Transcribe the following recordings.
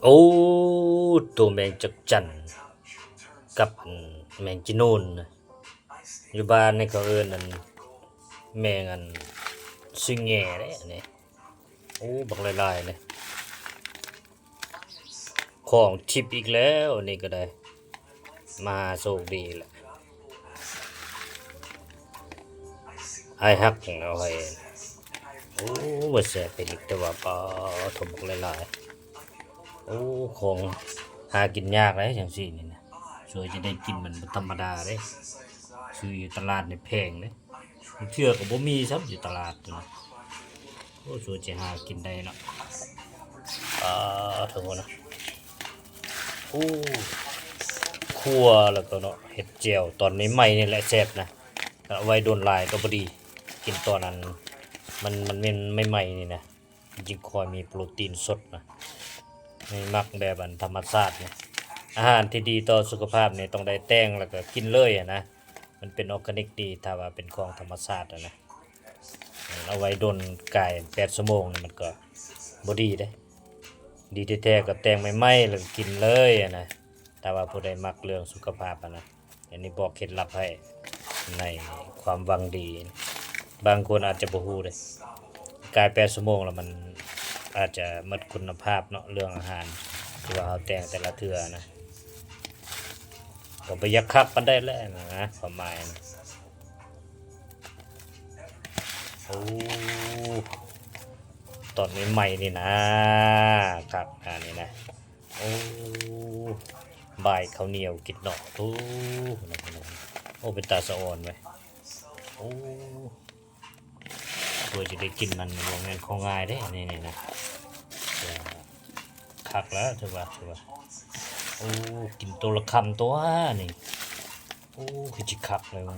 โอ้ตัวแมงจักจั่นกับแมงจีนูนน่ะอยู่บ้านนี่เขาเอิ้นอันแมงอันซิงแหง่เด้อันนี้โอ้บักหลายๆเลยของทิพย์อีกแล้วอันนี้ก็ได้มาโชคดีแหละไอ้ฮักเอาให้โอ้ว่าแซ่บไปอีกแต่ว่าปลาทมบักหลายๆโอ้ของหากินยากเลยจังซี่นี่นะสวยจะได้กินมันบ่ธรรมดาเด้ซื้ออยู่ตลาดนี่แพงเด้เทื่อก็บ่มีซับอยู่ตลาดนั่นนะโอ้สวยจะหากินได้เนาะเถอะนะโอ้คั่วแล้วก็เนาะเห็ดแจ่วตอนใหม่ๆนี่แหละแซ่บนะถ้าเอาไว้โดนหลายก็บ่ดีกินตอนนั้นมันเป็นใหม่ๆนี่นะจริงๆคอยมีโปรตีนสดนะไม่มักแบบอันธรรมชาติเนี่ยอาหารที่ดีต่อสุขภาพเนี่ยต้องได้แต่งแล้วก็กินเลยอะนะมันเป็นออร์แกนิกดีถ้าว่าเป็นของธรรมชาติอะนะเอาไว้โดนกาย8 ชั่วโมงนี่มันก็บ่ดีเด้ดีแท้ๆก็แต่งใหม่ๆแล้วก็กินเลยอะนะแต่ว่าผู้ใดมักเรื่องสุขภาพอะนะอันนี้บอกเคล็ดลับให้ในความหวังดีบางคนอาจจะบ่ฮู้เด้กาย8 ชั่วโมงแล้วมันอาจจะหมดคุณภาพเนาะเรื่องอาหารที่ว่าเฮาแต่งแต่ละเทื่อนะก็บ่อยากคักปานใดแล้วนะความหมายนะโอ้ตอนใหม่ๆนี่นะครับนี่นะโอ้บ่ายข้าวเหนียวกินเนาะโอ้โอ้เป็นตาสะอ่อนเว้ยโอ้ตัวจะได้กินมันบ่แม่นของง่ายเด้นี่ๆนะคักแล้วถือว่าโอ้กินตัวละคำตัวนี่โอ้คือจิคักเลยว่ะ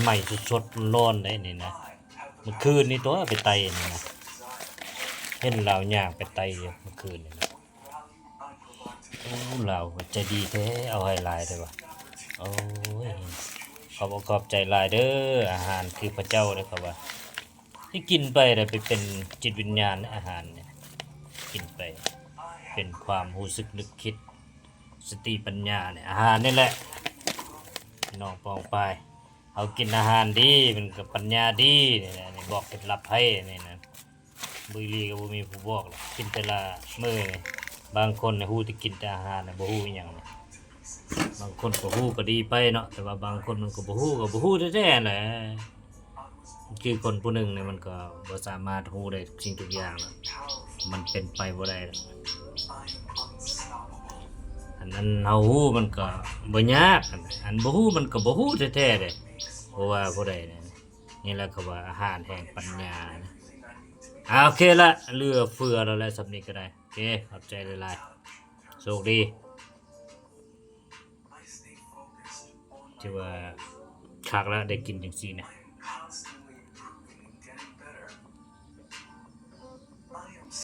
ใหม่ๆสดๆร้อนๆได้นี่นะเมื่อคืนนี่ตัวไปไต่นี่นะเห็นเราย่างไปไต่อยู่เมื่อคืนนี่นะโอ้เราใจดีแท้เอาให้หลายเด้อว่ะโอ้ยขอบใจหลายเด้ออาหารคือพระเจ้าเด้อครับว่าที่กินไปได้ไปเป็นจิตวิญญาณในอาหารเนี่ยกินไปเป็นความรู้สึกนึกคิดสติปัญญาเนี่ยอาหารนี่แหละพี่น้องปองไปเอากินอาหารดีมันก็ปัญญาดีนี่แหละนี่บอกเคล็ดลับให้นี่นะบุรีก็บ่มีผู้บอกหรอกกินแต่ละมื้อนี่บางคนเนี่ยฮู้แต่กินแต่อาหารน่ะบ่ฮู้อิหยังนี่บางคนก็ฮู้ก็ดีไปเนาะแต่ว่าบางคนมันก็บ่ฮู้ก็บ่ฮู้แท้ๆแหละคือคนผู้หนึ่งเนี่ยมันก็บ่สามารถฮู้ได้ทุกสิ่งทุกอย่างหรอกมันเป็นไปบ่ได้หรอกอันนั้นเฮาฮู้มันก็บ่ยากอันบ่ฮู้มันก็บ่ฮู้แท้ๆเด้เพราะว่าผู้ใดเนี่ยนี่แหละเขาว่าอาหารแห่งปัญญานะโอเคละเหลือเฟือแล้วแหละสำนี้ก็ได้โอเคขอบใจหลายๆโชคดีที่ว่าคักแล้วได้กินจังซี่นะ